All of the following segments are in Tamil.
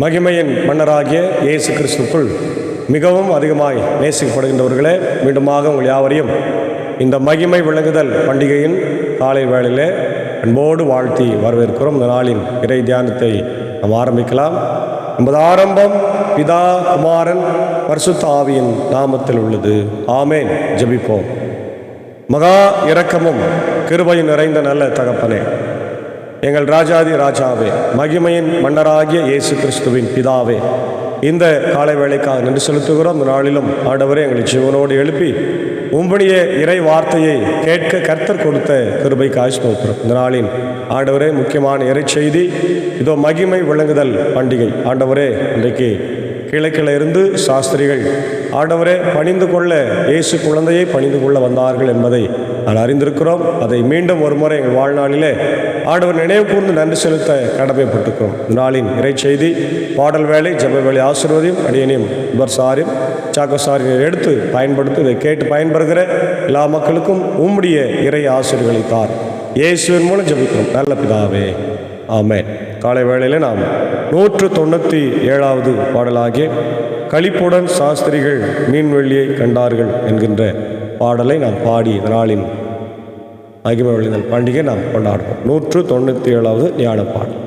மகிமையின் மன்னராகிய இயேசு கிறிஸ்துக்குள் மிகவும் அதிகமாய் நேசிக்கப்படுகின்றவர்களே, மீண்டுமாக உங்கள் யாவரையும் இந்த மகிமை விளங்குதல் பண்டிகையின் காலை வேளையிலே அன்போடு வாழ்த்தி வரவேற்கிறோம். இந்த நாளின் இறை தியானத்தை நாம் ஆரம்பிக்கலாம். நமது ஆரம்பம் பிதா, குமாரன், பரிசுத்த ஆவியின் நாமத்தில் உள்ளது. ஆமேன். ஜெபிப்போம். மகா இரக்கமும் கிருபையும் நிறைந்த நல்ல தகப்பனே, எங்கள் ராஜாதி ராஜாவே, மகிமையின் மன்னராகிய இயேசு கிறிஸ்துவின் பிதாவே, இந்த காலை வேளைக்காக நன்றி செலுத்துகிறோம். இந்த நாளிலும் ஆண்டவரே எங்களை ஜீவனோடு எழுப்பி உம்முடைய இறை வார்த்தையை கேட்க கர்த்தர் கொடுத்த கிருபைக்கு ஆசீர்வதிக்கிறோம். இந்த நாளின் ஆண்டவரே முக்கியமான இறை செய்தி இதோ மகிமை விளங்குதல் பண்டிகை. ஆண்டவரே, இன்றைக்கு கிழக்கில் இருந்து சாஸ்திரிகள் ஆண்டவரே பணிந்து கொள்ள இயேசு குழந்தையை பணிந்து கொள்ள வந்தார்கள் என்பதை நான் அறிந்திருக்கிறோம். அதை மீண்டும் ஒரு முறை எங்கள் வாழ்நாளிலே ஆண்டவர் நினைவு கூர்ந்து நன்றி செலுத்த கடமைப்பட்டிருக்கிறோம். இந்த நாளின் இறை செய்தி பாடல் வேலை, ஜெப வேலை ஆசீர்வதியும் அடியனையும் இவர்சாரையும் சாக்கசாரியை எடுத்து பயன்படுத்தி இதை கேட்டு பயன்பெறுகிற எல்லா மக்களுக்கும் உம்முடைய இறை ஆசீர்வாதங்களை தார். இயேசுவின் மூலம் ஜெபிக்கிறோம் நல்ல பிதாவே, ஆமென். காலை வேளையில் நாம் 197வது பாடலாகிய களிப்புடன் சாஸ்திரிகள் மீன்வெள்ளியை கண்டார்கள் என்கின்ற பாடலை நாம் பாடி இந்த நாளின் மகிமை விளங்குதல் பண்டிகை நாம் கொண்டாடுவோம். 197வது ஞான பாடல்.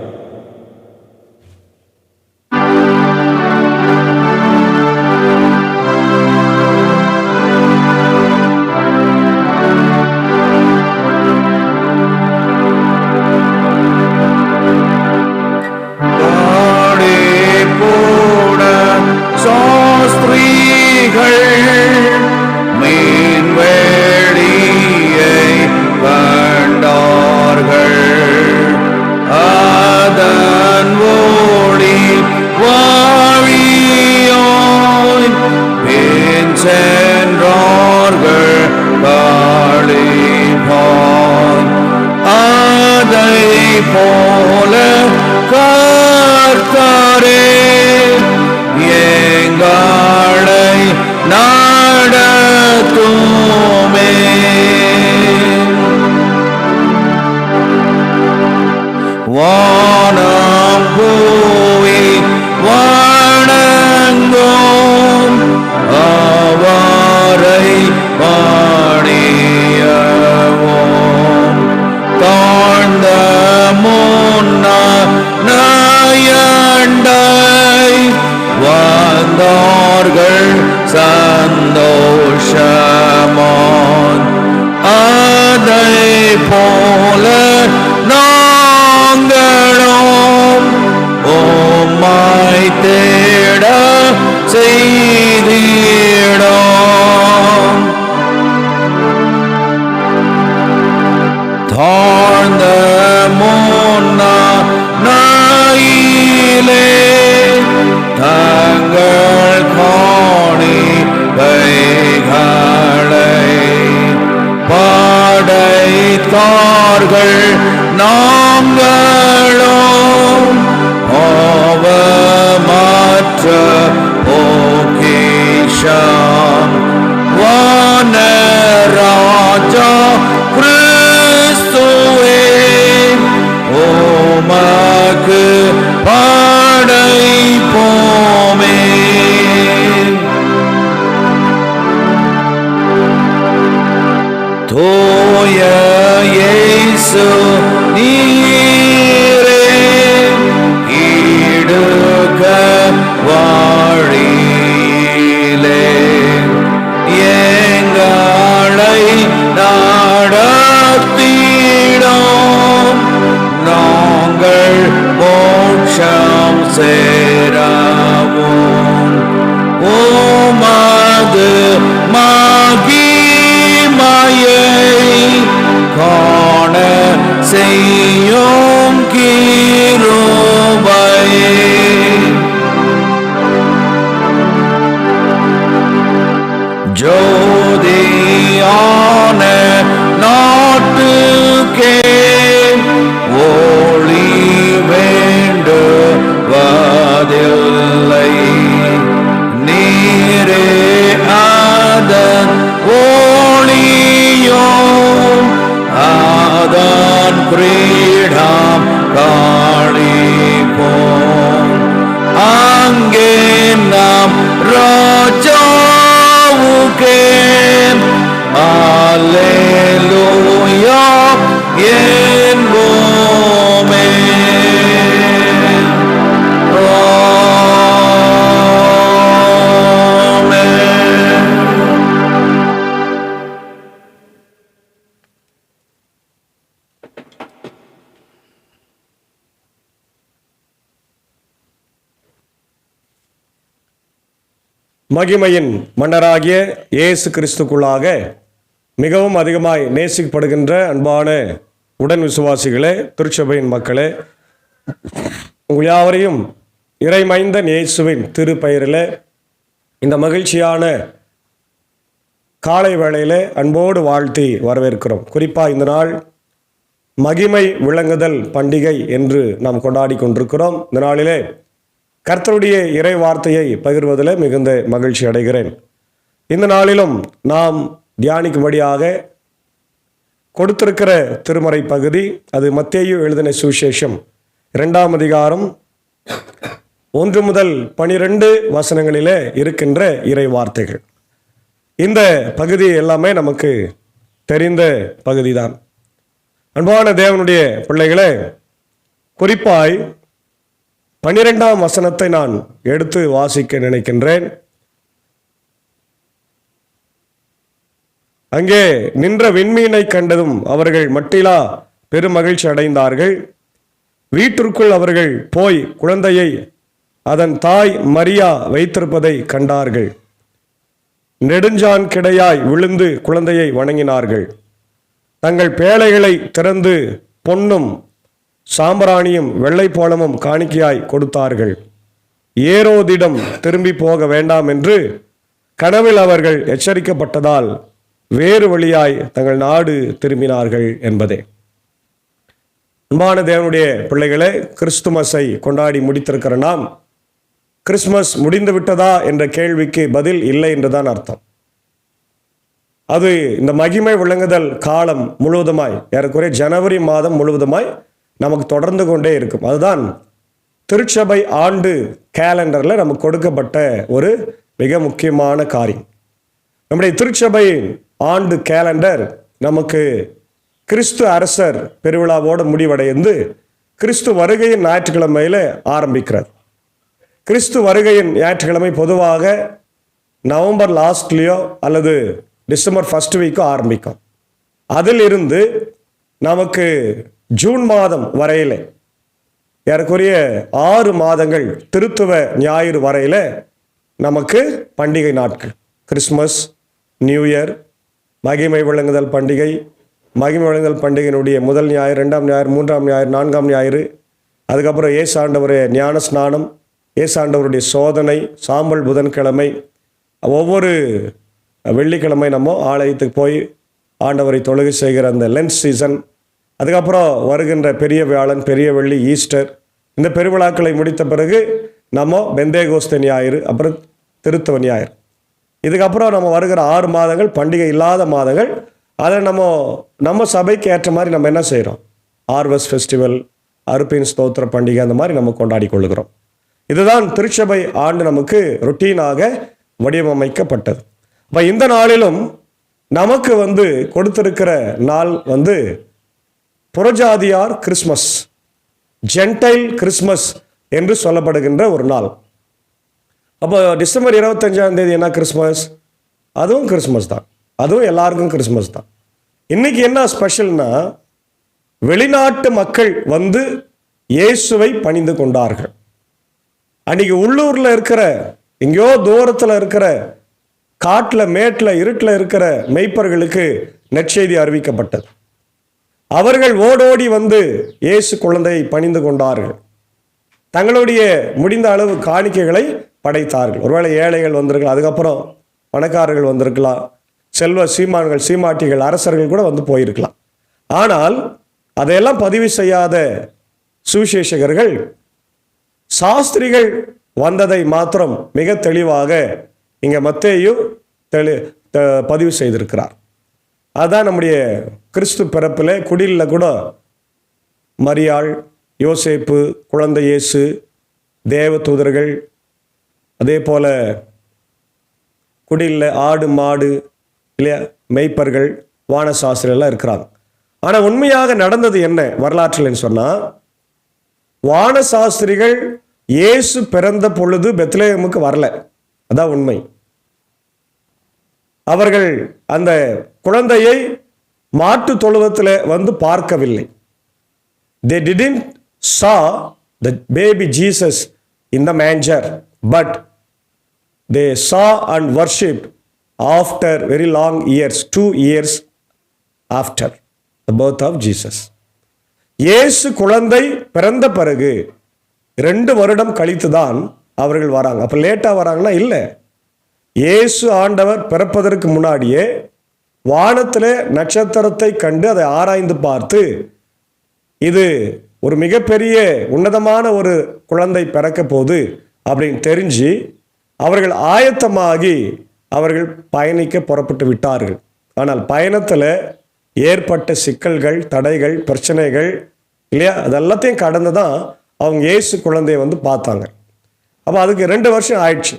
கிரீடம் காணிப்போம். மகிமையின் மன்னராகிய இயேசு கிறிஸ்துக்குள்ளாக மிகவும் அதிகமாய் நேசிக்கப்படுகின்ற அன்பான உடன் விசுவாசிகளே, திருச்சபையின் மக்களே, உங்கள் யாவரையும் இறைமைந்தன் இயேசுவின் திருப்பெயரிலே இந்த மகிழ்ச்சியான காலை வேளையிலே அன்போடு வாழ்த்தி வரவேற்கிறோம். குறிப்பாக இந்த நாள் மகிமை விளங்குதல் பண்டிகை என்று நாம் கொண்டாடி கொண்டிருக்கிறோம். இந்த நாளிலே கர்த்தருடைய இறை வார்த்தையை பகிர்வதில் மிகுந்த மகிழ்ச்சி அடைகிறேன். இந்த நாளிலும் நாம் தியானிக்கும்படியாக கொடுத்திருக்கிற திருமறை பகுதி அது மத்தேயு எழுதின சுவிசேஷம் 2ஆம் அதிகாரம் 1 முதல் 12 வசனங்களிலே இருக்கின்ற இறை வார்த்தைகள். இந்த பகுதி எல்லாமே நமக்கு தெரிந்த பகுதிதான். அன்பான தேவனுடைய பிள்ளைகளே, குறிப்பாய் 12ஆம் வசனத்தை நான் எடுத்து வாசிக்க நினைக்கின்றேன். அங்கே நின்ற விண்மீனை கண்டதும் அவர்கள் மட்டிலா பெருமகிழ்ச்சி அடைந்தார்கள். வீட்டிற்குள் அவர்கள் போய் குழந்தையை அதன் தாய் மரியா வைத்திருப்பதை கண்டார்கள். நெடுஞ்சான் கிடையாய் விழுந்து குழந்தையை வணங்கினார்கள். தங்கள் பேழைகளை திறந்து பொன்னும் சாம்பிராணியும் வெள்ளை போலமும் காணிக்கையாய் கொடுத்தார்கள். ஏரோதிடம் திரும்பி போக வேண்டாம் என்று கனவில் அவர்கள் எச்சரிக்கப்பட்டதால் வேறு வழியாய் தங்கள் நாடு திரும்பினார்கள் என்பதே. அன்பான தேவனுடைய பிள்ளைகளே, கிறிஸ்துமஸை கொண்டாடி முடித்திருக்கிற நாம் கிறிஸ்துமஸ் முடிந்து விட்டதா என்ற கேள்விக்கு பதில் இல்லை என்றுதான் அர்த்தம். அது இந்த மகிமை விளங்குதல் காலம் முழுவதுமாய் ஏறக்குறைய ஜனவரி மாதம் முழுவதுமாய் நமக்கு தொடர்ந்து கொண்டே இருக்கும். அதுதான் திருச்சபை ஆண்டு கேலண்டரில் நமக்கு கொடுக்கப்பட்ட ஒரு மிக முக்கியமான காரியம். நம்முடைய திருச்சபை ஆண்டு கேலண்டர் நமக்கு கிறிஸ்து அரசர் பெருவிழாவோடு முடிவடைந்து கிறிஸ்து வருகையின் ஞாயிற்றுக்கிழமையில் ஆரம்பிக்கிறது. கிறிஸ்து வருகையின் ஞாயிற்றுக்கிழமை பொதுவாக நவம்பர் லாஸ்ட்லேயோ அல்லது டிசம்பர் ஃபர்ஸ்ட் வீக்கோ ஆரம்பிக்கும். அதிலிருந்து நமக்கு ஜூன் மாதம் வரையில் ஏறக்குறைய 6 மாதங்கள் திருத்துவ ஞாயிறு வரையில் நமக்கு பண்டிகை நாட்கள். கிறிஸ்மஸ், நியூ இயர், மகிமை விளங்குதல் பண்டிகை, மகிமை விளங்குதல் பண்டிகையினுடைய முதல் ஞாயிறு, 2ஆம் ஞாயிறு, 3ஆம் ஞாயிறு, 4ஆம் ஞாயிறு, அதுக்கப்புறம் ஏசாண்டவருடைய ஞான ஸ்நானம், ஏசாண்டவருடைய சோதனை, சாம்பல் புதன்கிழமை, ஒவ்வொரு வெள்ளிக்கிழமை நம்ம ஆலயத்துக்கு போய் ஆண்டவரை தொழுகை செய்கிற அந்த லென்த் சீசன், அதுக்கப்புறம் வருகின்ற பெரிய வியாழன், பெரிய வெள்ளி, ஈஸ்டர், இந்த பெருவிழாக்களை முடித்த பிறகு நம்ம பெந்தேகோஸ்தே ஞாயிறு, அப்புறம் திருத்துவ ஞாயிறு. இதுக்கப்புறம் நம்ம வருகிற 6 மாதங்கள் பண்டிகை இல்லாத மாதங்கள். அதை நம்ம சபைக்கு ஏற்ற மாதிரி நம்ம என்ன செய்கிறோம்? ஹார்வெஸ்ட் ஃபெஸ்டிவல், அறுப்பின் ஸ்தோத்திர பண்டிகை, அந்த மாதிரி நம்ம கொண்டாடி கொள்ளுகிறோம். இதுதான் திருச்சபை ஆண்டு நமக்கு ரொட்டீனாக வடிவமைக்கப்பட்டது. இப்போ இந்த நாளிலும் நமக்கு கொடுத்திருக்கிற நாள் புறஜாதியார் கிறிஸ்மஸ், ஜென்டைல் கிறிஸ்மஸ் என்று சொல்லப்படுகின்ற ஒரு நாள். அப்போ டிசம்பர் 25ஆம் தேதி என்ன கிறிஸ்மஸ்? அதுவும் கிறிஸ்மஸ் தான், அதுவும் எல்லாருக்கும் கிறிஸ்மஸ் தான். இன்னைக்கு என்ன ஸ்பெஷல்னா, வெளிநாட்டு மக்கள் இயேசுவை பணிந்து கொண்டார்கள். அன்னைக்கு உள்ளூரில் இருக்கிற, எங்கேயோ தூரத்தில் இருக்கிற, காட்டில் மேட்டில் இருட்டில் இருக்கிற மெய்ப்பர்களுக்கு நற்செய்தி அறிவிக்கப்பட்டது. அவர்கள் ஓடோடி இயேசு குழந்தையை பணிந்து கொண்டார்கள். தங்களுடைய முடிந்த அளவு காணிக்கைகளை படைத்தார்கள். ஒருவேளை ஏழைகள் வந்திருக்கலாம், அதுக்கப்புறம் பணக்காரர்கள் வந்திருக்கலாம், செல்வ சீமான்கள், சீமாட்டிகள், அரசர்கள் கூட போயிருக்கலாம். ஆனால் அதையெல்லாம் பதிவு செய்யாத சுவிசேஷகர்கள் சாஸ்திரிகள் வந்ததை மாத்திரம் மிக தெளிவாக இங்கே மத்தேயு பதிவு செய்திருக்கிறார். அதுதான் நம்முடைய கிறிஸ்து பிறப்பில் குடிலில் கூட மரியாள், யோசேப்பு, குழந்தை இயேசு, தேவ தூதர்கள், அதே போல குடிலில் ஆடு மாடு இல்லையா, மெய்ப்பர்கள், வானசாஸ்திரிகள்லாம் இருக்கிறாங்க. ஆனால் உண்மையாக நடந்தது என்ன வரலாற்றில்னு சொன்னால், வானசாஸ்திரிகள் இயேசு பிறந்த பொழுது பெத்லகேமுக்கு வரல. அதான் உண்மை. அவர்கள் அந்த குழந்தையை மாட்டு தொழுவத்தில் பார்க்கவில்லை. They didn't saw the baby Jesus in the manger, but they saw and worshipped after very long years, 2 years after the birth of Jesus. இயேசு குழந்தை பிறந்த பிறகு 2 வருடம் கழித்துதான் அவர்கள் வராங்க. அப்போ லேட்டாக வராங்கன்னா இல்லை, இயேசு ஆண்டவர் பிறப்பதற்கு முன்னாடியே வானத்தில் நட்சத்திரத்தை கண்டு அதை ஆராய்ந்து பார்த்து இது ஒரு மிகப்பெரிய உன்னதமான ஒரு குழந்தை பிறக்க போகுது அப்படின்னு தெரிஞ்சு அவர்கள் ஆயத்தமாகி அவர்கள் பயணிக்க புறப்பட்டு விட்டார்கள். ஆனால் பயணத்தில் ஏற்பட்ட சிக்கல்கள், தடைகள், பிரச்சனைகள் இல்லையா, அதெல்லாத்தையும் கடந்து தான் அவங்க இயேசு குழந்தையை பார்த்தாங்க. அப்போ அதுக்கு 2 வருஷம் ஆயிடுச்சு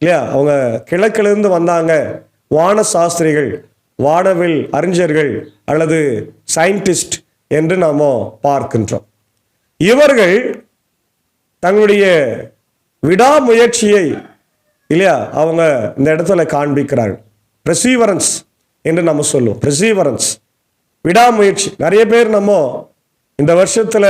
இல்லையா. அவங்க கிழக்கிலிருந்து வந்தாங்க, வான சாஸ்திரிகள், வானவில் அறிஞர்கள் அல்லது சயின்டிஸ்ட் என்று நாம் பார்க்கின்றோம். இவர்கள் தங்களுடைய விடாமுயற்சியை இல்லையா அவங்க இந்த இடத்துல காண்பிக்கிறார்கள். பெர்சீவரன்ஸ் என்று நம்ம சொல்லுவோம். பெர்சீவரன்ஸ், விடாமுயற்சி. நிறைய பேர் நம்ம இந்த வருஷத்தில்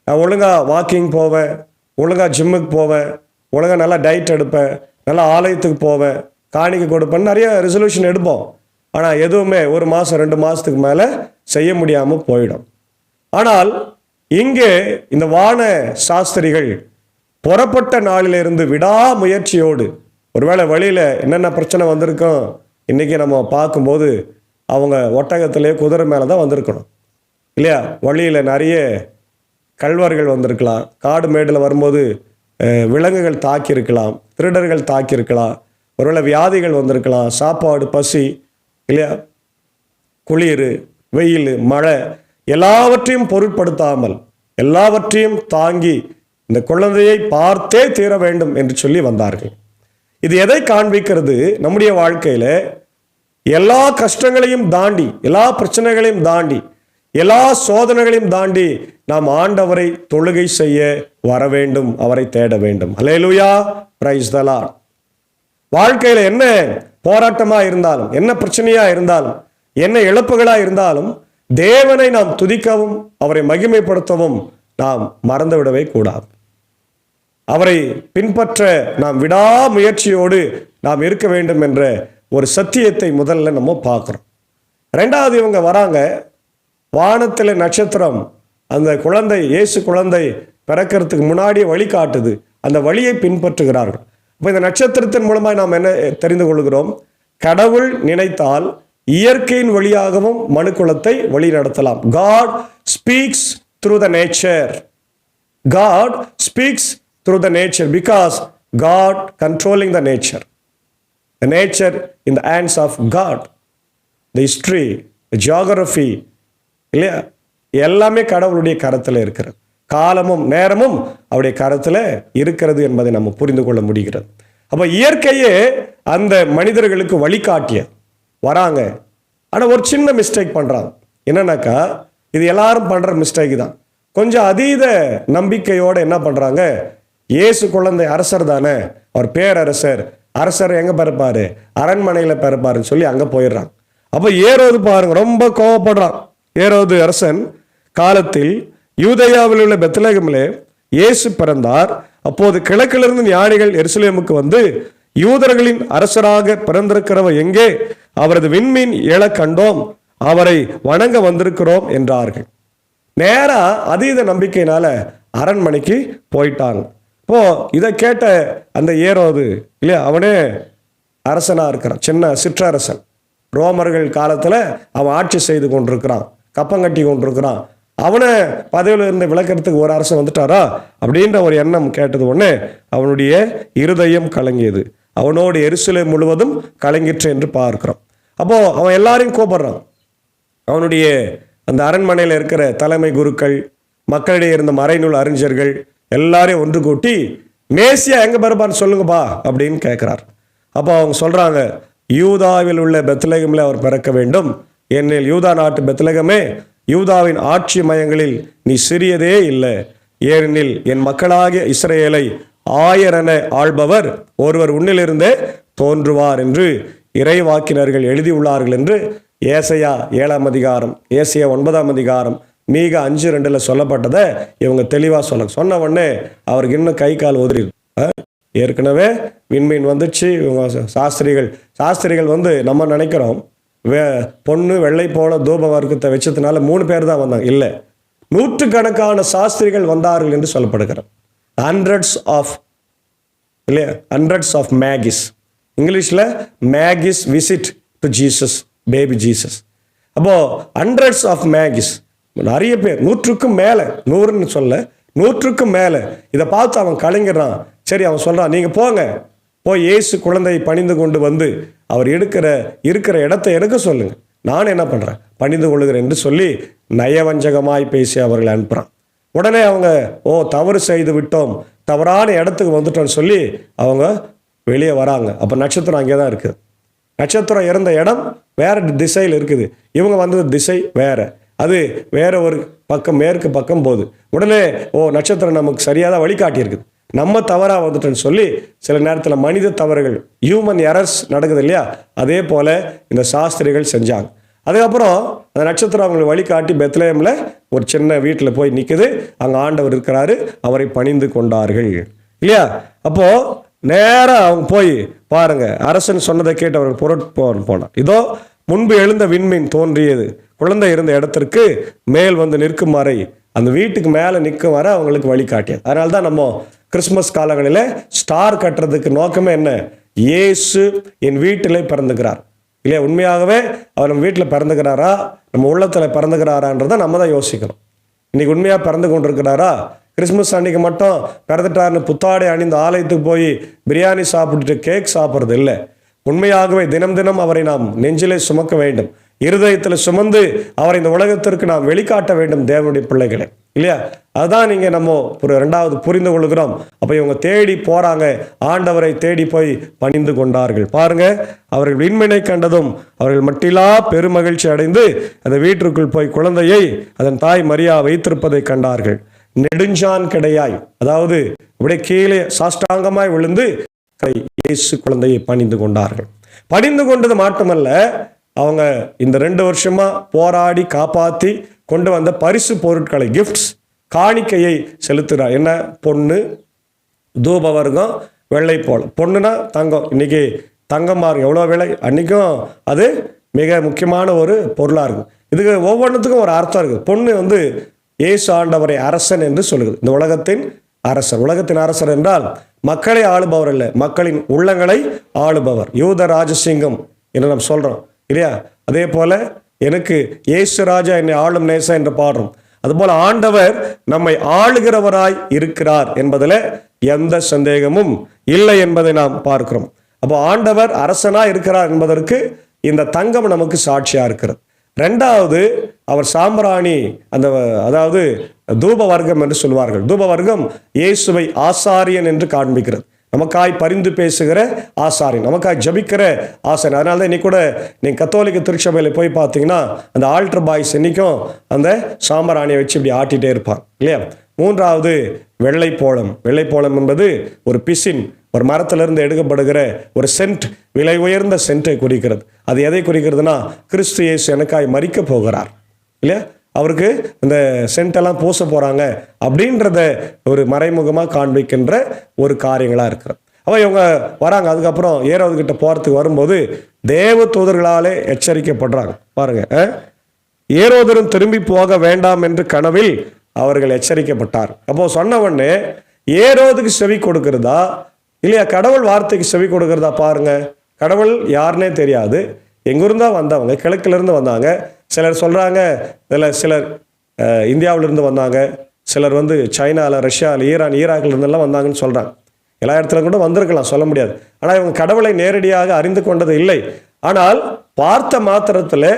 நான் ஒழுங்காக வாக்கிங் போவேன், ஒழுங்காக ஜிம்முக்கு போவேன், ஒழுங்காக நல்லா டயட் எடுப்பேன், நல்லா ஆலயத்துக்கு போவேன், காணிக்கை கொடுப்பேன், நிறைய ரெசல்யூஷன் எடுப்போம். ஆனால் எதுவுமே 1 மாதம் 2 மாதத்துக்கு மேலே செய்ய முடியாமல் போயிடும். ஆனால் இங்கே இந்த வான சாஸ்திரிகள் புறப்பட்ட நாளிலிருந்து விடாமுயற்சியோடு, ஒருவேளை வழியில் என்னென்ன பிரச்சனை வந்திருக்கும் இன்றைக்கி நம்ம பார்க்கும்போது அவங்க ஒட்டகத்திலே குதிரை மேலே தான் வந்திருக்கணும் இல்லையா. வழியில் நிறைய கல்வர்கள் வந்திருக்கலாம், காடு மேடில் வரும்போது விலங்குகள் தாக்கியிருக்கலாம், திருடர்கள் தாக்கியிருக்கலாம், ஒருவேளை வியாதிகள் வந்திருக்கலாம், சாப்பாடு, பசி இல்லையா, குளிர், வெயில், மழை எல்லாவற்றையும் பொருட்படுத்தாமல் எல்லாவற்றையும் தாங்கி இந்த குழந்தையை பார்த்தே தீர வேண்டும் என்று சொல்லி வந்தார்கள். இது எதை காண்பிக்கிறது? நம்முடைய வாழ்க்கையில் எல்லா கஷ்டங்களையும் தாண்டி, எல்லா பிரச்சனைகளையும் தாண்டி, எல்லா சோதனைகளையும் தாண்டி நாம் ஆண்டவரை தொழுகை செய்ய வர வேண்டும், அவரை தேட வேண்டும். அல்லேலூயா, பிரைஸ் தி லார்ட். வாழ்க்கையில் என்ன போராட்டமாக இருந்தாலும், என்ன பிரச்சனையாக இருந்தாலும், என்ன இழப்புகளாக இருந்தாலும் தேவனை நாம் துதிக்கவும் அவரை மகிமைப்படுத்தவும் நாம் மறந்துவிடவே கூடாது. அவரை பின்பற்ற நாம் விடாமுயற்சியோடு நாம் இருக்க வேண்டும் என்ற ஒரு சத்தியத்தை முதல்ல நம்ம பார்க்குறோம். 2வது இவங்க வராங்க, வானத்தில் நட்சத்திரம் அந்த குழந்தை, இயேசு குழந்தை பிறக்கிறதுக்கு முன்னாடியே வழி காட்டுது, அந்த வழியை பின்பற்றுகிறார்கள். இப்போ இந்த நட்சத்திரத்தின் மூலமாக நாம் என்ன தெரிந்து கொள்கிறோம்? கடவுள் நினைத்தால் இயற்கையின் வழியாகவும் மனுக்குலத்தை வழி நடத்தலாம். God speaks through the nature. God speaks through the nature because God controlling the nature. The nature in the hands of God. The history, the geography இல்லையா, எல்லாமே கடவுளுடைய கரத்தில் இருக்கிறது. காலமும் நேரமும் அவருடைய கரத்தில் இருக்கிறது என்பதை நம்ம புரிந்து கொள்ள முடிகிறது. அப்போ இயற்கையே அந்த மனிதர்களுக்கு வழிகாட்டிய வராங்க. ஆனால் ஒரு சின்ன மிஸ்டேக் பண்ணுறாங்க. என்னன்னாக்கா, இது எல்லாரும் பண்ணுற மிஸ்டேக் தான். கொஞ்சம் அதீத நம்பிக்கையோடு என்ன பண்ணுறாங்க, இயேசு குழந்தை அரசர் தானே, அவர் பேரரசர், அரசர் எங்கே பிறப்பாரு, அரண்மனையில் பிறப்பாருன்னு சொல்லி அங்கே போயிடுறாங்க. அப்போ ஏரோது பாருங்க, ரொம்ப கோவப்படுறான். ஏரோது அரசன் காலத்தில் யூதேயாவில் உள்ள பெத்லகேமிலே இயேசு பிறந்தார். அப்போது கிழக்கிலிருந்து ஞானிகள் எருசலேமுக்கு வந்து, யூதர்களின் அரசராக பிறந்திருக்கிறவர் எங்கே, அவரது விண்மீன் எழ கண்டோம், அவரை வணங்க வந்திருக்கிறோம் என்றார்கள். நேரா அதீத நம்பிக்கையினால அரண்மனைக்கு போயிட்டாங்க. இப்போ இதை கேட்ட அந்த ஏரோது இல்லையா, அவனே அரசனா இருக்கிறான், சின்ன சிற்றரசன். ரோமர்கள் காலத்தில் அவன் ஆட்சி செய்து கொண்டிருக்கிறான், கப்பங்கட்டி கொண்டிருக்கிறான். அவனை பதவியில் இருந்து விளக்கிறதுக்கு ஒரு அரசன் வந்துட்டாரா அப்படின்ற ஒரு எண்ணம் கேட்டது உடனே அவனுடைய இருதயம் கலங்கியது. அவனோடு எருசலேம் முழுவதும் கலங்கிற்று என்று பார்க்கிறோம். அப்போ அவன் எல்லாரையும் கூப்பிடுறான். அவனுடைய அந்த அரண்மனையில் இருக்கிற தலைமை குருக்கள், மக்களிடையே இருந்த மறைநூல் அறிஞர்கள் எல்லாரையும் ஒன்று கூட்டி, மேசியா எங்கே பிறப்பான்னு சொல்லுங்கப்பா அப்படின்னு கேட்குறார். அப்போ அவங்க சொல்கிறாங்க, யூதாவில் உள்ள பெத்லகேமில் அவர் பிறக்க வேண்டும். ஏனெனில் யூதா நாட்டு பெத்லகேமே, யூதாவின் ஆட்சி மையங்களில் நீ சிறியதே இல்லை. ஏனெனில் என் மக்களாகிய இஸ்ரவேலை ஆயரென ஆள்பவர் ஒருவர் உன்னிலிருந்தே தோன்றுவார் என்று இறைவாக்கினர்கள் எழுதியுள்ளார்கள் என்று ஏசாயா 7ஆம் அதிகாரம், ஏசாயா 9ஆம் அதிகாரம், மீகா 5:2 சொல்லப்பட்டதை இவங்க தெளிவாக சொன்ன உடனே அவருக்கு இன்னும் கை கால் உதறிது. ஏற்கனவே விண்மீன் வந்துச்சு. இவங்க சாஸ்திரிகள் வந்து நம்ம நினைக்கிறோம் பொண்ணு வெள்ளை போல தூப வர்க்கத்தை வச்சதுனால 3 பேர் தான் வந்தாங்க. இல்லை, நூற்றுக்கணக்கான சாஸ்திரிகள் வந்தார்கள் என்று சொல்லப்படுகிறார். Hundreds of Magis. இங்கிலீஷில் Magis visit to Jesus, baby Jesus. அப்போது ஹண்ட்ரட்ஸ் ஆஃப் மேகிஸ், நிறைய பேர், 100க்கும் மேலே, 100ன்னு சொல்ல 100க்கும் மேலே. இதை பார்த்து அவன் கலைஞரான். சரி, அவன் சொல்கிறான், நீங்கள் போய் இயேசு குழந்தையை பணிந்து கொண்டு வந்து அவர் இருக்கிற இடத்தை எடுக்க சொல்லுங்க, நான் என்ன பண்ணுறேன், பணிந்து கொள்ளுகிறேன் என்று சொல்லி நயவஞ்சகமாய் பேசி அவர்களை அனுப்புகிறான். உடனே அவங்க தவறு செய்து விட்டோம், தவறான இடத்துக்கு வந்துட்டோம்னு சொல்லி அவங்க வெளியே வராங்க. அப்போ நட்சத்திரம் அங்கே தான் இருக்குது. நட்சத்திரம் இருந்த இடம் வேறு திசையில் இருக்குது, இவங்க வந்தது திசை வேறு, அது வேற ஒரு பக்கம், மேற்கு பக்கம் போகுது. உடனே நட்சத்திரம் நமக்கு சரியாக தான் வழிகாட்டி இருக்குது, நம்ம தவறாக வந்துட்டோன்னு சொல்லி சில நேரத்தில் மனித தவறுகள், ஹியூமன் எரர்ஸ் நடக்குது இல்லையா, அதே போல் இந்த சாஸ்திரிகள் செஞ்சாங்க. அதுக்கப்புறம் அந்த நட்சத்திரம் அவங்களுக்கு வழிகாட்டி பெத்லஹேமில் ஒரு சின்ன வீட்டில் போய் நிற்குது. அங்கே ஆண்டவர் இருக்கிறாரு, அவரை பணிந்து கொண்டார்கள் இல்லையா. அப்போது நேராக அவங்க போய் பாருங்க, அரசன் சொன்னதை கேட்டு அவர்கள் புறப்பட்டு போனார். இதோ முன்பு எழுந்த விண்மீன் தோன்றியது, குழந்தை இருந்த இடத்திற்கு மேல் வந்து நிற்கும் வரை, அந்த வீட்டுக்கு மேலே நிற்கும் வரை அவங்களுக்கு வழிகாட்டியது. அதனால தான் நம்ம கிறிஸ்மஸ் காலங்களில் ஸ்டார் கட்டுறதுக்கு நோக்கமே என்ன, இயேசு என் வீட்டிலே பிறந்துக்கிறார் இல்லையா. உண்மையாகவே அவர் நம்ம வீட்டில் பிறந்துக்கிறாரா, நம்ம உள்ளத்தில் பிறந்துக்கிறாரான்றதை நம்ம தான் யோசிக்கணும். இன்னைக்கு உண்மையாக பிறந்து கொண்டிருக்கிறாரா? கிறிஸ்மஸ் அன்னைக்கு மட்டும் பிறந்துட்டாருன்னு புத்தாடை அணிந்து ஆலயத்துக்கு போய் பிரியாணி சாப்பிட்டுட்டு கேக் சாப்பிட்றது இல்லை. உண்மையாகவே தினம் தினம் அவரை நாம் நெஞ்சிலே சுமக்க வேண்டும், இருதயத்தில் சுமந்து அவரை இந்த உலகத்திற்கு நாம் வெளிக்காட்ட வேண்டும், தேவனுடைய பிள்ளைகளை இல்லையா. அதுதான் நீங்கள் நம்ம ஒரு 2வது புரிந்து கொள்கிறோம். அப்போ இவங்க தேடி போகிறாங்க, ஆண்டவரை தேடி போய் பணிந்து கொண்டார்கள். பாருங்க, அவர்கள் விண்மீனை கண்டதும் அவர்கள் மட்டிலா பெருமகிழ்ச்சி அடைந்து அந்த வீட்டிற்குள் போய் குழந்தையை அதன் தாய் மரியா வைத்திருப்பதை கண்டார்கள். நெடுஞ்சான் கிடையாய், அதாவது அப்படியே கீழே சாஷ்டாங்கமாய் விழுந்து இயேசு குழந்தையை பணிந்து கொண்டார்கள். பணிந்து கொண்டது மட்டுமல்ல, அவங்க இந்த 2 வருஷமா போராடி காப்பாற்றி கொண்டு வந்த பரிசு பொருட்களை, கிஃப்ட்ஸ், காணிக்கையை செலுத்துகிறார். என்ன, பொண்ணு, தூப வர்க்கம், வெள்ளை போல. பொண்ணுனா தங்கம், இன்னைக்கு தங்கம் பாருங்க எவ்வளோ விலை, அன்னைக்கும் அது மிக முக்கியமான ஒரு பொருளாக இருக்கும். இதுக்கு ஒவ்வொன்றுத்துக்கும் ஒரு அர்த்தம் இருக்குது. பொண்ணு வந்து இயேசு ஆண்டவரை அரசன் என்று சொல்லுது. இந்த உலகத்தின் அரசர். உலகத்தின் அரசர் என்றால் மக்களை ஆளுபவர் அல்ல, மக்களின் உள்ளங்களை ஆளுபவர். யூத ராஜசிங்கம் என்று நாம் சொல்கிறோம் இல்லையா. அதே போல எனக்கு இயேசு ராஜா என்னை ஆளும் நேசா என்று பாடுறோம். அதுபோல ஆண்டவர் நம்மை ஆளுகிறவராய் இருக்கிறார் என்பதில் எந்த சந்தேகமும் இல்லை என்பதை நாம் பார்க்கிறோம். அப்போ ஆண்டவர் அரசனா இருக்கிறார் என்பதற்கு இந்த தங்கம் நமக்கு சாட்சியா இருக்கிறது. 2வது, அவர் சாம்பிராணி, அதாவது தூப வர்க்கம் என்று சொல்வார்கள். தூப வர்க்கம் இயேசுவை ஆசாரியன் என்று காண்பிக்கிறது. நமக்காய் பரிந்து பேசுகிற ஆசாரியன், நமக்காய் ஜபிக்கிற ஆசாரியன். அதனால தான் இன்னைக்கு கூட நீங்கள் கத்தோலிக்க திருச்சபையில் போய் பார்த்தீங்கன்னா அந்த ஆல்டர் பாய்ஸ் இன்னைக்கும் அந்த சாம்பிராணியை வச்சு இப்படி ஆட்டிகிட்டே இருப்பாங்க இல்லையா. 3வது, வெள்ளைப்போளம். வெள்ளைப்போளம் என்பது ஒரு பிசின், ஒரு மரத்திலிருந்து எடுக்கப்படுகிற ஒரு சென்ட், விலை உயர்ந்த சென்ட்டை குறிக்கிறது. அது எதை குறிக்கிறதுனா, கிறிஸ்து இயேசு எனக்காய் மரிக்க போகிறார் இல்லையா, அவருக்கு இந்த சென்டெல்லாம் பூச போகிறாங்க அப்படின்றத ஒரு மறைமுகமாக காண்பிக்கின்ற ஒரு காரியங்களாக இருக்கிறது. அப்போ இவங்க வராங்க. அதுக்கப்புறம் ஏரோதுகிட்ட போகிறதுக்கு வரும்போது தேவ தூதர்களாலே எச்சரிக்கப்படுறாங்க. பாருங்க, ஏரோதரும் திரும்பி போக வேண்டாம் என்று கனவில் அவர்கள் எச்சரிக்கப்பட்டார். அப்போ சொன்ன உடனே ஏரோதுக்கு செவி கொடுக்கிறதா இல்லையா, கடவுள் வார்த்தைக்கு செவி கொடுக்கிறதா பாருங்க. கடவுள் யாருன்னே தெரியாது, எங்கிருந்தா வந்தவங்க, கிழக்கிலிருந்து வந்தாங்க. சிலர் சொல்கிறாங்க, இதில் சிலர் இந்தியாவிலிருந்து வந்தாங்க, சிலர் வந்து சைனாவில், ரஷ்யாவில், ஈரான், ஈராக்கிலிருந்தெல்லாம் வந்தாங்கன்னு சொல்கிறாங்க. எல்லா இடத்துல கூட வந்திருக்கலாம், சொல்ல முடியாது. ஆனால் இவங்க கடவுளை நேரடியாக அறிந்து கொண்டது இல்லை. ஆனால் பார்த்த மாத்திரத்தில்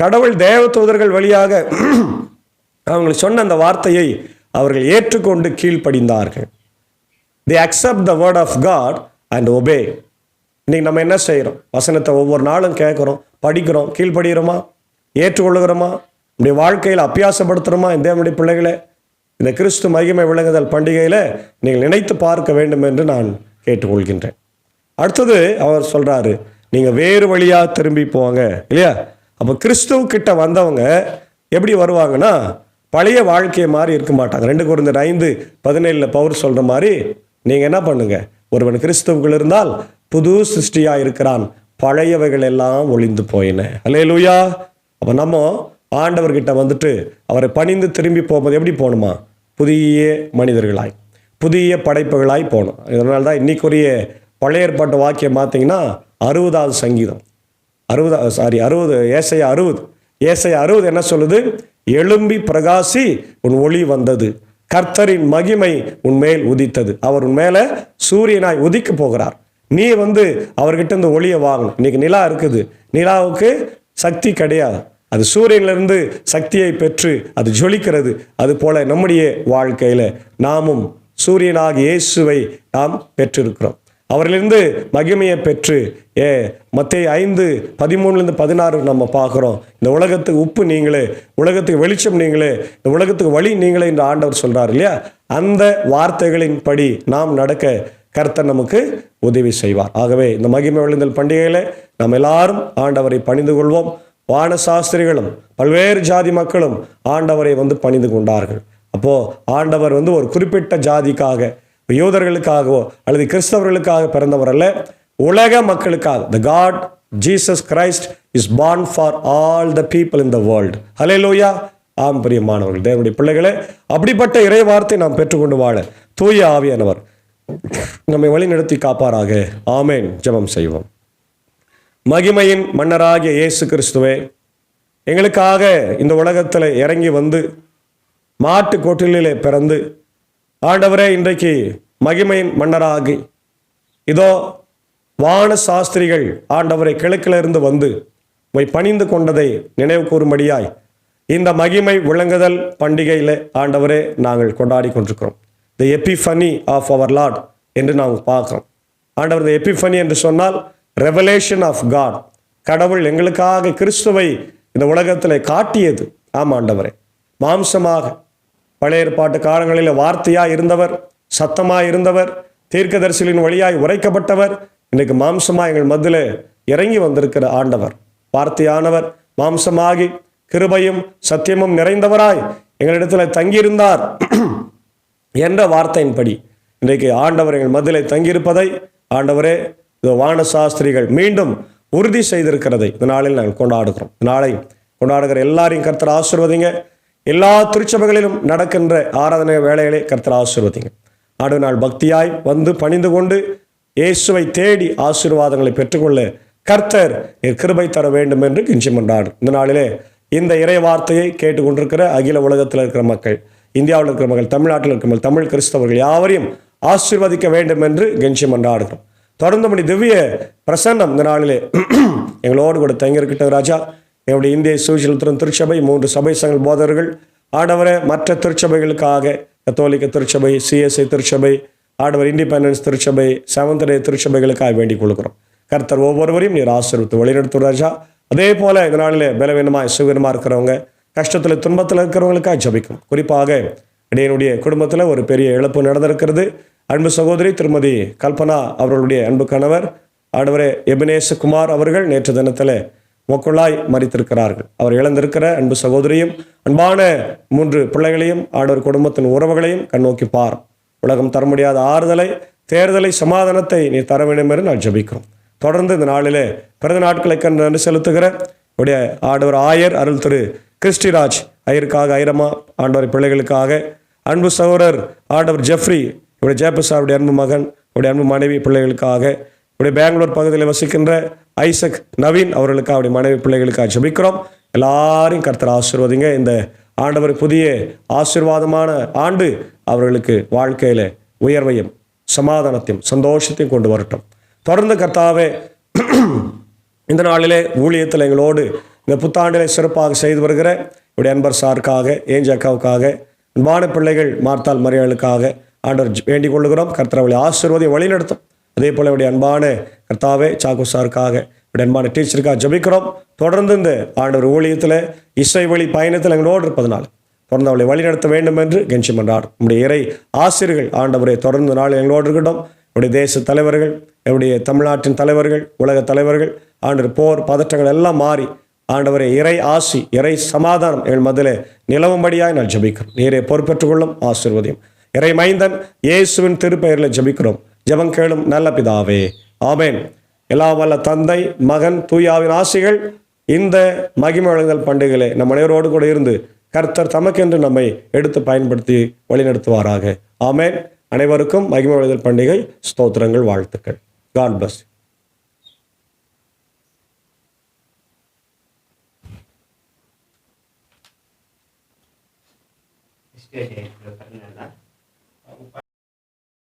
கடவுள் தேவ தூதர்கள் வழியாக அவங்களுக்கு சொன்ன அந்த வார்த்தையை அவர்கள் ஏற்றுக்கொண்டு கீழ்ப்படிந்தார்கள். They accept the word of God and obey. இன்னைக்கு நம்ம என்ன செய்கிறோம்? வசனத்தை ஒவ்வொரு நாளும் கேட்குறோம், படிக்கிறோம், கீழ்ப்படுகிறோமா, ஏற்றுக்கொள்ளுகிறோமா, நம்முடைய வாழ்க்கையில் அபியாசப்படுத்துகிறோமா? இந்த நம்முடைய பிள்ளைகளை இந்த கிறிஸ்து மகிமை விளங்குதல் பண்டிகையில் நீங்கள் நினைத்து பார்க்க வேண்டும் என்று நான் கேட்டுக்கொள்கின்றேன். அடுத்தது அவர் சொல்கிறாரு, நீங்கள் வேறு வழியாக திரும்பி போங்க இல்லையா. அப்போ கிறிஸ்துவக்கிட்ட வந்தவங்க எப்படி வருவாங்கன்னா, பழைய வாழ்க்கையை மாதிரி இருக்க மாட்டாங்க. 2 கொரிந்தியர் 5:17 பவுல் சொல்கிற மாதிரி நீங்கள் என்ன பண்ணுங்க, ஒருவன் கிறிஸ்துவுக்குள் இருந்தால் புது சிருஷ்டியாக இருக்கிறான், பழையவைகள் எல்லாம் ஒளிந்து போயின. அல்லேலூயா. அப்போ நம்ம ஆண்டவர்கிட்ட வந்துட்டு அவரை பணிந்து திரும்பி போகும்போது எப்படி போகணுமா? புதிய மனிதர்களாய், புதிய படைப்புகளாய் போகணும். இதனால தான் இன்னைக்குரிய பழைய ஏற்பாட்டு வாக்கியம் பார்த்தீங்கன்னா 60வது சங்கீதம், 60 ஏசாயா 60 என்ன சொல்லுது? எழும்பி பிரகாசி, உன் ஒளி வந்தது, கர்த்தரின் மகிமை உன்மேல் உதித்தது. அவர் உன்மேல சூரியனாய் உதிக்க போகிறார். நீ அவர்கிட்ட இந்த ஒளியை வாங்கணும். இன்னைக்கு நிலா இருக்குது, நிலாவுக்கு சக்தி கிடையாது, அது சூரியனிலிருந்து சக்தியை பெற்று அது ஜொலிக்கிறது. அது போல நம்முடைய வாழ்க்கையில நாமும் சூரியனாகிய இயேசுவை நாம் பெற்றிருக்கிறோம். அவரிலிருந்து மகிமையை பெற்று மத்தேயு 5:13-16 நம்ம பார்க்குறோம். இந்த உலகத்துக்கு உப்பு நீங்களே, உலகத்துக்கு வெளிச்சம் நீங்களே, இந்த உலகத்துக்கு வழி நீங்களே என்று ஆண்டவர் சொல்றார் இல்லையா? அந்த வார்த்தைகளின் படி நாம் நடக்க கர்த்தர் நமக்கு உதவி செய்வார். ஆகவே இந்த மகிமை விழுந்தல் பண்டிகையில நாம் எல்லாரும் ஆண்டவரை பணிந்து கொள்வோம். வான சாஸ்திரிகளும் பல்வேறு ஜாதி மக்களும் ஆண்டவரை பணிந்து கொண்டார்கள். அப்போ ஆண்டவர் ஒரு குறிப்பிட்ட ஜாதிக்காக, யூதர்களுக்காகவோ அல்லது கிறிஸ்தவர்களுக்காக பிறந்தவர் அல்ல, உலக மக்களுக்காக. The God Jesus Christ is born for all the people in the world. ஹல்லேலூயா. ஆம் பிரியமானவர்கள், தேவனுடைய பிள்ளைகளே, அப்படிப்பட்ட இறை வார்த்தை நாம் பெற்றுக்கொண்டு வாழ தூய ஆவியானவர் நம்மை வழி நடத்தி காப்பாராக. ஆமேன். ஜெபம் செய்வோம். மகிமையின் மன்னராகிய இயேசு கிறிஸ்துவே, எங்களுக்காக இந்த உலகத்தில் இறங்கி மாட்டு கொட்டிலே பிறந்து ஆண்டவரே இன்றைக்கு மகிமையின் மன்னராகி இதோ வான சாஸ்திரிகள் ஆண்டவரை கிழக்கிலிருந்து உம்மை பணிந்து கொண்டதை நினைவு கூறும்படியாய் இந்த மகிமை விளங்குதல் பண்டிகையில் ஆண்டவரே நாங்கள் கொண்டாடி கொண்டிருக்கிறோம். தி எபிஃபனி ஆஃப் அவர் லார்ட் என்று நாங்கள் பார்க்கிறோம். ஆண்டவர், தி எபிஃபனி என்று சொன்னால் ரெவலேஷன் ஆஃப் காட். கடவுள் எங்களுக்காக கிறிஸ்துவை இந்த உலகத்தில் காட்டியது. ஆம் ஆண்டவரே, மாம்சமாக பழைய ஏற்பாட்டு காலங்களில் வார்த்தையாய் இருந்தவர், சத்தமாய் இருந்தவர், தீர்க்கதரிசிகளின் வழியாய் உரைக்கப்பட்டவர், இன்றைக்கு மாம்சமாக எங்கள் மத்தியில் இறங்கி வந்திருக்கிற ஆண்டவர், வார்த்தையானவர் மாம்சமாகி கிருபையும் சத்தியமும் நிறைந்தவராய் எங்களிடத்தில் தங்கியிருந்தார் என்ற வார்த்தையின்படி இன்றைக்கு ஆண்டவர் எங்கள் மத்தியில் தங்கியிருப்பதை ஆண்டவரே வான சாஸ்திரிகள் மீண்டும் உறுதி செய்திருக்கிறதை இந்த நாளில் நாங்கள் கொண்டாடுகிறோம். நாளை கொண்டாடுகிற எல்லாரையும் கர்த்தர் ஆசீர்வதிங்க. எல்லா திருச்சபைகளிலும் நடக்கின்ற ஆராதனை வேளைகளை கர்த்தர் ஆசீர்வதிங்க. ஆண்டு நாள் பக்தியாய் பணிந்து கொண்டு இயேசுவை தேடி ஆசீர்வாதங்களை பெற்றுக்கொள்ள கர்த்தர் கிருபை தர வேண்டும் என்று கெஞ்சி மன்றாடு. இந்த நாளிலே இந்த இறை வார்த்தையை கேட்டுக்கொண்டிருக்கிற அகில உலகத்தில் இருக்கிற மக்கள், இந்தியாவில் இருக்கிற மக்கள், தமிழ்நாட்டில் இருக்கிற மக்கள், தமிழ் கிறிஸ்தவர்கள் யாவரையும் ஆசீர்வதிக்க வேண்டும் என்று கெஞ்சி மன்றாடுகிறோம். தொடர்ந்து மணி திவ்ய பிரசன்னம் இந்த நாளிலே எங்களோடு கூட தங்கியிருக்கிட்ட ராஜா, எங்களுடைய இந்திய சுவிசேஷ திருச்சபை, 3 சபை சங்க போதகர்கள் ஆண்டவரை, மற்ற திருச்சபைகளுக்காக கத்தோலிக்க திருச்சபை, சிஎஸ்ஐ திருச்சபை, ஆண்டவர் இண்டிபெண்டன்ஸ் திருச்சபை, செவன்த் டே திருச்சபைகளுக்காக வேண்டிக் கொள்கிறோம். கர்த்தர் ஒவ்வொருவரையும் நீர் ஆசீர்வதித்து வழிநடத்தும் ராஜா. அதே போல இந்த நாளில் பலவீனமாக சுகீனமாக இருக்கிறவங்க, கஷ்டத்தில் துன்பத்தில் இருக்கிறவங்களுக்காக ஜபிக்கும். குறிப்பாக இடையனுடைய குடும்பத்தில் ஒரு பெரிய இழப்பு நடந்திருக்கிறது. அன்பு சகோதரி திருமதி கல்பனா அவர்களுடைய அன்பு கணவர் ஆண்டவரே எபினேசகுமார் அவர்கள் நேற்று தினத்தில் மொக்குள்ளாய் மரித்திருக்கிறார்கள். அவர் இழந்திருக்கிற அன்பு சகோதரியும் அன்பான 3 பிள்ளைகளையும் ஆண்டவர் குடும்பத்தின் உறவுகளையும் கண்ணோக்கி பார். உலகம் தர முடியாத ஆறுதலை, தேர்தலை, சமாதானத்தை நீ தர வேண்டும் என்று நான் ஜபிக்கிறோம். தொடர்ந்து இந்த நாளிலே பிறந்த நாட்களை கண்டு நன்றி செலுத்துகிற உடைய ஆண்டவர் ஆயர் அருள் திரு கிறிஸ்டிராஜ் ஐயருக்காக, ஐரமா ஆண்டவர் பிள்ளைகளுக்காக, அன்பு சகோதரர் ஆண்டவர் ஜெஃப்ரி, இவருடைய ஜெயபிரசாருடைய அன்பு மகன், உடைய அன்பு மனைவி பிள்ளைகளுக்காக, உடைய பெங்களூர் பகுதியில் வசிக்கின்ற ஐசக் நவீன் அவர்களுக்காக, அவருடைய மனைவி பிள்ளைகளுக்காக ஜெபிக்கிறோம். எல்லாரையும் கர்த்தர் ஆசீர்வதிங்க. இந்த ஆண்டவர் புதிய ஆசீர்வாதமான ஆண்டு அவர்களுக்கு வாழ்க்கையில உயர்வையும் சமாதானத்தையும் சந்தோஷத்தையும் கொண்டு வரட்டும். தொடர்ந்து கர்த்தாவே இந்த நாளிலே ஊழியத்தில் எங்களோடு இந்த புத்தாண்டிலே சிறப்பாக செய்து வருகிற உடைய அன்பர் சாருக்காக, ஏஞ்சக்காவுக்காக, அன்பான பிள்ளைகள் மார்த்தால் மரியாளுக்காக ஆண்டவர் வேண்டிக் கொள்ளுகிறோம். கர்த்தர் அவளை ஆசீர்வதியை வழிநடத்தும். அதே போல உடைய அன்பான கர்த்தாவே சாக்கு சாருக்காக, உடைய அன்பான டீச்சருக்காக ஜபிக்கிறோம். தொடர்ந்து இந்த ஆண்டவர் ஊழியத்தில் இசை வழி பயணத்தில் எங்களோடு இருப்பதனால் தொடர்ந்து அவளை வழிநடத்த வேண்டும் என்று கெஞ்சி மன்றாடும். நம்முடைய இறை ஆசிரியர்கள் ஆண்டவரை தொடர்ந்து நாள் எங்களோடு இருக்கட்டும். நம்முடைய தேச தலைவர்கள், நம்முடைய தமிழ்நாட்டின் தலைவர்கள், உலக தலைவர்கள், ஆண்டவர் போர் பதற்றங்கள் எல்லாம் மாறி ஆண்டவரை இறை ஆசி, இறை சமாதானம் எங்கள் மதிலே நிலவும்படியாய் நான் ஜபிக்கிறோம். நீரை பொறுப்பேற்றுக் கொள்ளும், ஆசீர்வதியும். இறை மைந்தன் இயேசுவின் திருப்பெயரில் ஜபிக்கிறோம் ஜெபம் கேளும் நல்ல பிதாவே, ஆமென். எல்லாம் வல்ல தந்தை, மகன், தூயாவின் ஆசிகள் இந்த மகிமை வழங்குதல் பண்டிகையிலே நம் அனைவரோடு கூட இருந்து கர்த்தர் தமக்கென்று நம்மை எடுத்து பயன்படுத்தி வழிநடத்துவாராக. ஆமென். அனைவருக்கும் மகிமை வழங்குதல் பண்டிகை ஸ்தோத்திரங்கள், வாழ்த்துக்கள். God bless. Este es el